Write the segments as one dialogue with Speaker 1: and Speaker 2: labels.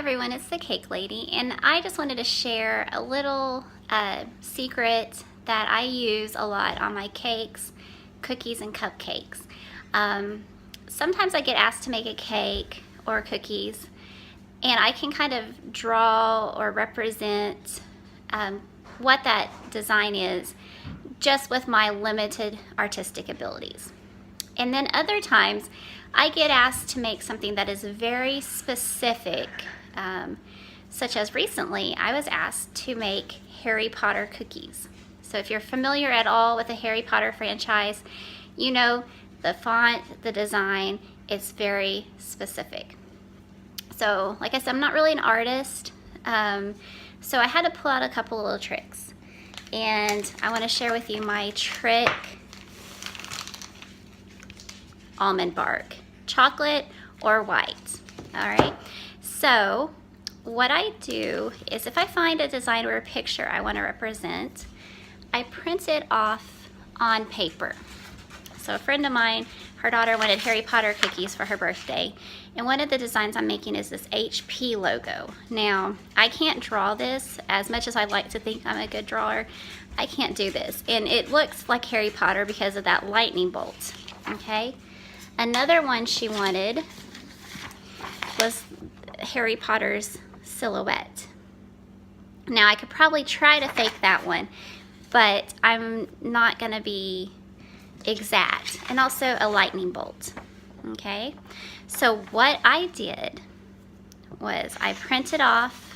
Speaker 1: everyone, it's the Cake Lady, and I just wanted to share a little secret that I use a lot on my cakes, cookies, and cupcakes. Sometimes I get asked to make a cake or cookies, and I can kind of draw or represent what that design is just with my limited artistic abilities. And then other times I get asked to make something that is very specific, such as recently I was asked to make Harry Potter cookies. So if you're familiar at all with the Harry Potter franchise, you know the font, the design, it's very specific. So like I said, I'm not really an artist, so I had to pull out a couple little tricks. And I want to share with you my trick almond bark, chocolate or white. All right, so what I do is if I find a design or a picture I want to represent, I print it off on paper. So a friend of mine, her daughter wanted Harry Potter cookies for her birthday, and one of the designs I'm making is this HP logo. Now, I can't draw this as much as I'd like to think I'm a good drawer. I can't do this, and it looks like Harry Potter because of that lightning bolt, okay? Another one she wanted was Harry Potter's silhouette. Now, I could probably try to fake that one, but I'm not gonna be exact. And also a lightning bolt, okay? So what I did was I printed off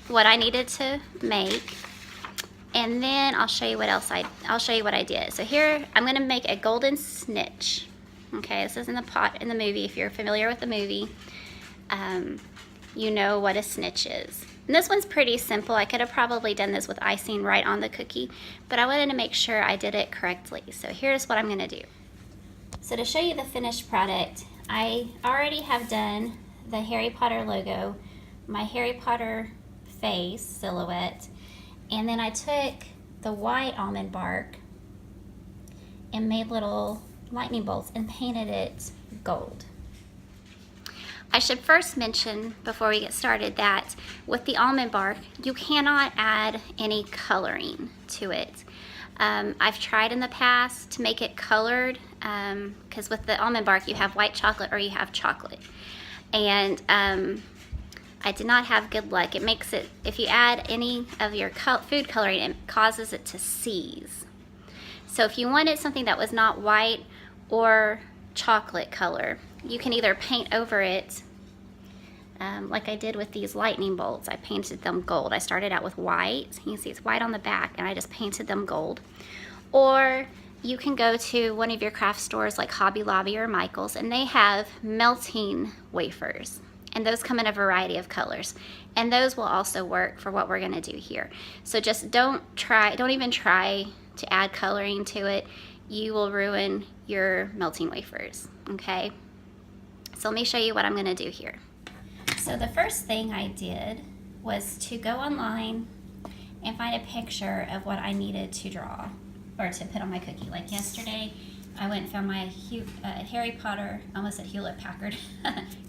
Speaker 1: what I needed to make, and then I'll show you what else I'll show you what I did. So here I'm gonna make a golden snitch. Okay, this is in the pot in the movie. If you're familiar with the movie, you know what a snitch is. And this one's pretty simple. I could have probably done this with icing right on the cookie, but I wanted to make sure I did it correctly. So here's what I'm gonna do. So to show you the finished product, I already have done the Harry Potter logo, my Harry Potter face silhouette, and then I took the white almond bark and made little lightning bolts and painted it gold. I should first mention before we get started that with the almond bark, you cannot add any coloring to it. I've tried in the past to make it colored because with the almond bark you have white chocolate or you have chocolate. And I did not have good luck. It makes it, if you add any of your food coloring, it causes it to seize. So if you wanted something that was not white or chocolate color, you can either paint over it like I did with these lightning bolts. I painted them gold. I started out with white. You can see it's white on the back, and I just painted them gold. Or you can go to one of your craft stores like Hobby Lobby or Michael's, and they have melting wafers. And those come in a variety of colors. And those will also work for what we're gonna do here. So just don't even try to add coloring to it. You will ruin your melting wafers, okay? So let me show you what I'm gonna do here. So the first thing I did was to go online and find a picture of what I needed to draw or to put on my cookie. Like yesterday, I went and found my Harry Potter, I almost said Hewlett Packard,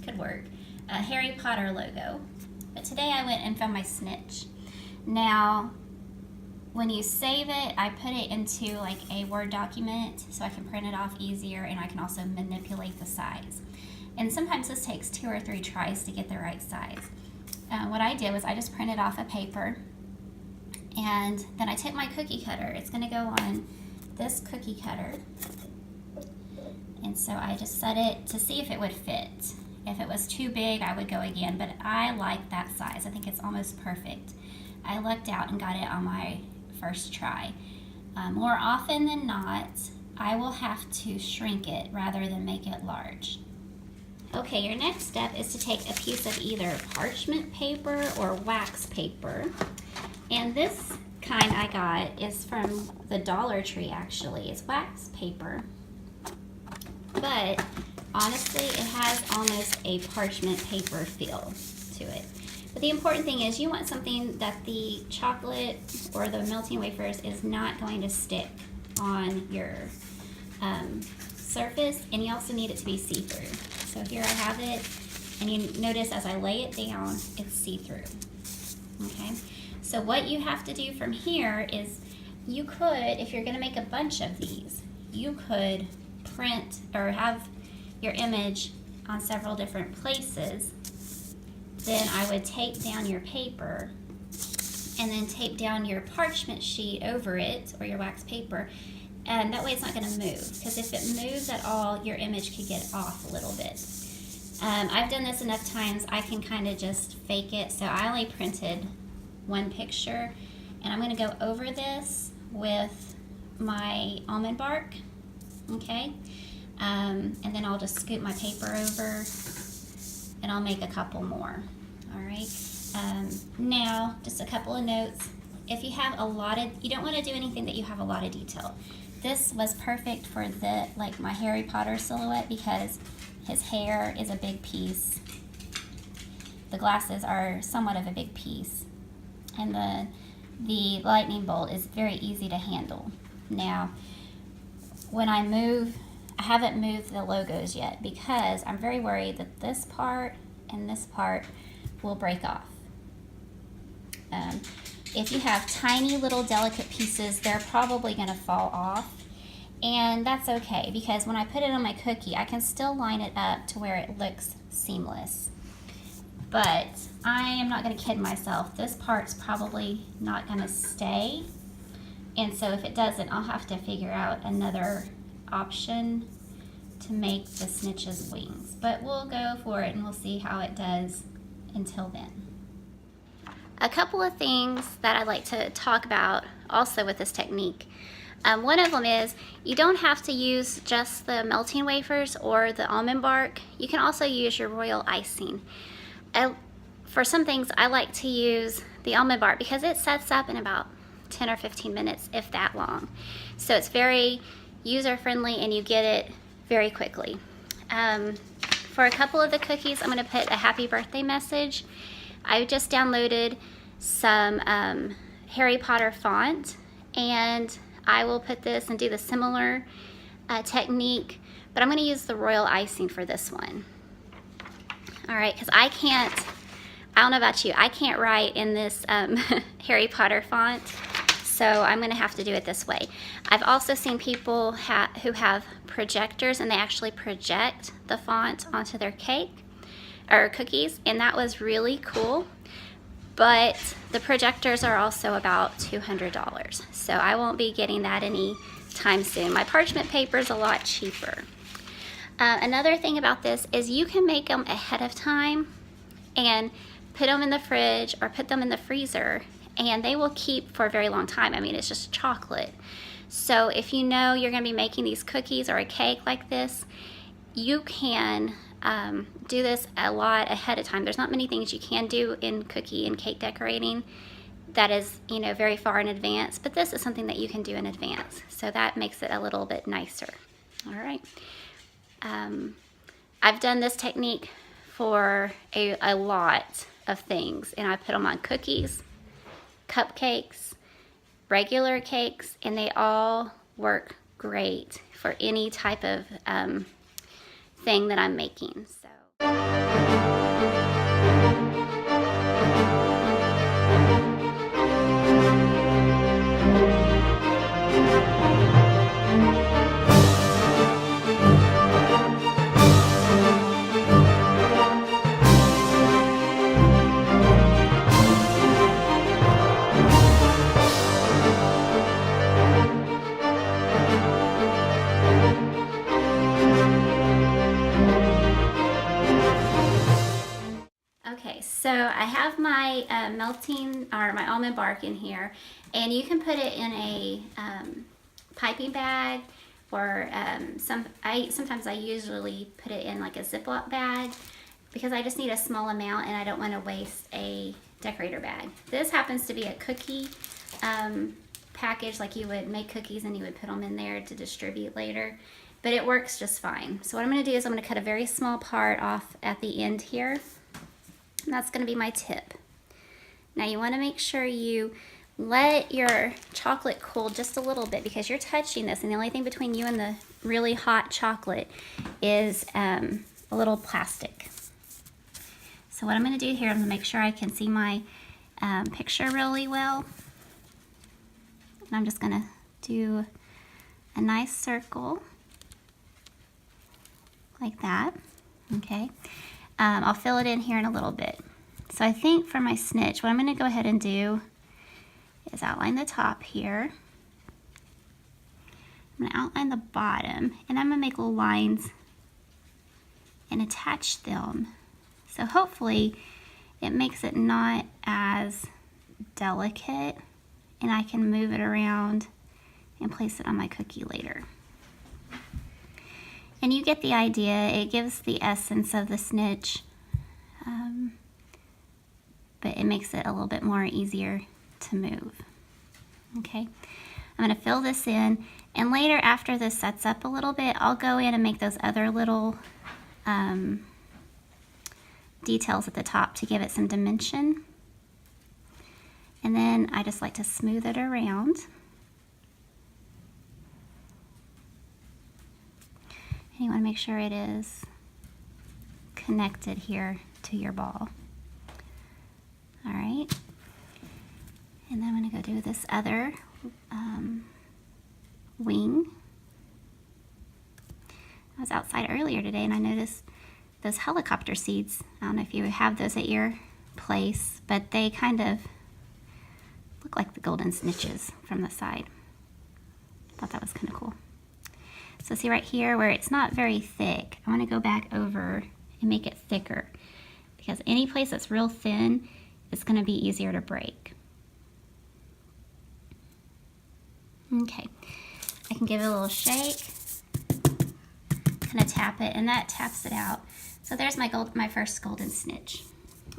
Speaker 1: could work, Harry Potter logo. But today I went and found my snitch. Now, when you save it, I put it into like a Word document so I can print it off easier, and I can also manipulate the size. And sometimes this takes 2 or 3 tries to get the right size. What I did was I just printed off a paper, and then I took my cookie cutter. It's gonna go on this cookie cutter. And so I just set it to see if it would fit. If it was too big, I would go again, but I like that size. I think it's almost perfect. I lucked out and got it on my first try. More often than not, I will have to shrink it rather than make it large. Okay, your next step is to take a piece of either parchment paper or wax paper. And this kind I got is from the Dollar Tree, actually. It's wax paper, but honestly, it has almost a parchment paper feel to it. But the important thing is you want something that the chocolate or the melting wafers is not going to stick on your surface, and you also need it to be see-through. So here I have it, And you notice as I lay it down, it's see-through. Okay, so what you have to do from here is you could, if you're gonna make a bunch of these, you could print or have your image on several different places. Then I would tape down your paper and then tape down your parchment sheet over it, or your wax paper, and that way it's not gonna move, because if it moves at all, your image could get off a little bit. I've done this enough times, I can kind of just fake it. So I only printed one picture, and I'm gonna go over this with my almond bark, okay? And then I'll just scoop my paper over, and I'll make a couple more, all right? Now, just a couple of notes. If you have a lot of, you don't wanna do anything that you have a lot of detail. This was perfect for the, like my Harry Potter silhouette, because his hair is a big piece. The glasses are somewhat of a big piece. And the lightning bolt is very easy to handle. Now, when I move, I haven't moved the logos yet, because I'm very worried that this part and this part will break off. If you have tiny little delicate pieces, they're probably gonna fall off. And that's okay, because when I put it on my cookie, I can still line it up to where it looks seamless. But I am not gonna kid myself. This part's probably not gonna stay. And so if it doesn't, I'll have to figure out another option to make the snitch's wings. But we'll go for it and we'll see how it does until then. A couple of things that I'd like to talk about also with this technique. One of them is you don't have to use just the melting wafers or the almond bark. You can also use your royal icing. For some things, I like to use the almond bark because it sets up in about 10 or 15 minutes, if that long. So it's very user-friendly and you get it very quickly. For a couple of the cookies, I'm gonna put a happy birthday message. I just downloaded some Harry Potter font, and I will put this and do the similar technique, but I'm gonna use the royal icing for this one. All right, because I don't know about you, I can't write in this Harry Potter font, so I'm gonna have to do it this way. I've also seen people who have projectors, and they actually project the font onto their cake or cookies, and that was really cool. But the projectors are also about $200, so I won't be getting that anytime soon. My parchment paper is a lot cheaper. Another thing about this is you can make them ahead of time and put them in the fridge or put them in the freezer, and they will keep for a very long time. I mean, it's just chocolate. So if you know you're gonna be making these cookies or a cake like this, you can do this a lot ahead of time. There's not many things you can do in cookie and cake decorating that is, you know, very far in advance, but this is something that you can do in advance. So that makes it a little bit nicer. All right. I've done this technique for a lot of things, and I put them on cookies, cupcakes, regular cakes, and they all work great for any type of thing that I'm making. So. Okay, so I have my melting or my almond bark in here, and you can put it in a piping bag, or sometimes I usually put it in like a Ziploc bag because I just need a small amount and I don't want to waste a decorator bag. This happens to be a cookie package, like you would make cookies and you would put them in there to distribute later, but it works just fine. So what I'm going to do is I'm going to cut a very small part off at the end here. And that's going to be my tip. Now you want to make sure you let your chocolate cool just a little bit, because you're touching this, and the only thing between you and the really hot chocolate is a little plastic. So what I'm going to do here, I'm going to make sure I can see my picture really well. And I'm just going to do a nice circle like that. Okay. I'll fill it in here in a little bit. So I think for my snitch, what I'm going to go ahead and do is outline the top here. I'm going to outline the bottom, and I'm going to make little lines and attach them. So hopefully it makes it not as delicate, and I can move it around and place it on my cookie later. And you get the idea. It gives the essence of the snitch, but it makes it a little bit more easier to move. Okay, I'm going to fill this in, and later after this sets up a little bit, I'll go in and make those other little details at the top to give it some dimension. And then I just like to smooth it around. And you want to make sure it is connected here to your ball. All right. And then I'm going to go do this other wing. I was outside earlier today and I noticed those helicopter seeds. I don't know if you have those at your place, but they kind of look like the golden snitches from the side. Thought that was kind of cool. So see right here where it's not very thick, I want to go back over and make it thicker, because any place that's real thin is going to be easier to break. Okay, I can give it a little shake, kind of tap it, and that taps it out. So there's my first golden snitch.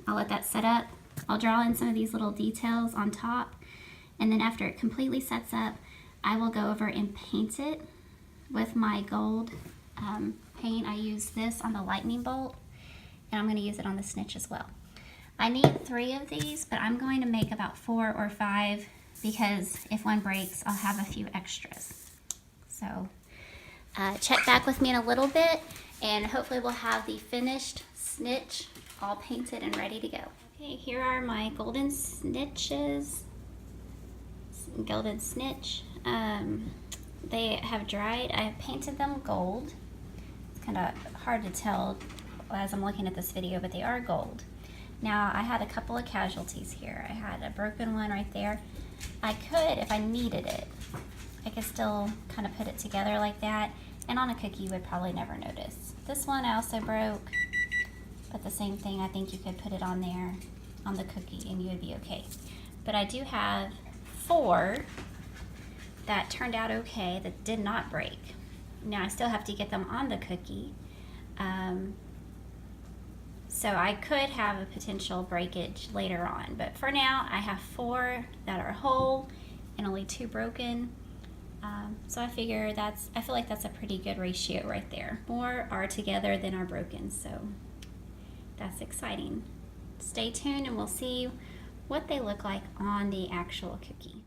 Speaker 1: I'll let that set up. I'll draw in some of these little details on top, and then after it completely sets up, I will go over and paint it with my gold paint. I use this on the lightning bolt, and I'm going to use it on the snitch as well. I need 3 of these, but I'm going to make about 4 or 5, because if one breaks, I'll have a few extras. So check back with me in a little bit, and hopefully we'll have the finished snitch all painted and ready to go. Okay, here are my golden snitches. Golden snitch. They have dried. I have painted them gold. It's kind of hard to tell as I'm looking at this video, but they are gold. Now, I had a couple of casualties here. I had a broken one right there. I could, if I needed it, I could still kind of put it together like that, and on a cookie you would probably never notice. This one I also broke, but the same thing, I think you could put it on there on the cookie and you would be okay. But I do have 4 that turned out okay, that did not break. Now I still have to get them on the cookie. So I could have a potential breakage later on, but for now I have 4 that are whole and only 2 broken. So I feel like that's a pretty good ratio right there. More are together than are broken, so that's exciting. Stay tuned and we'll see what they look like on the actual cookie.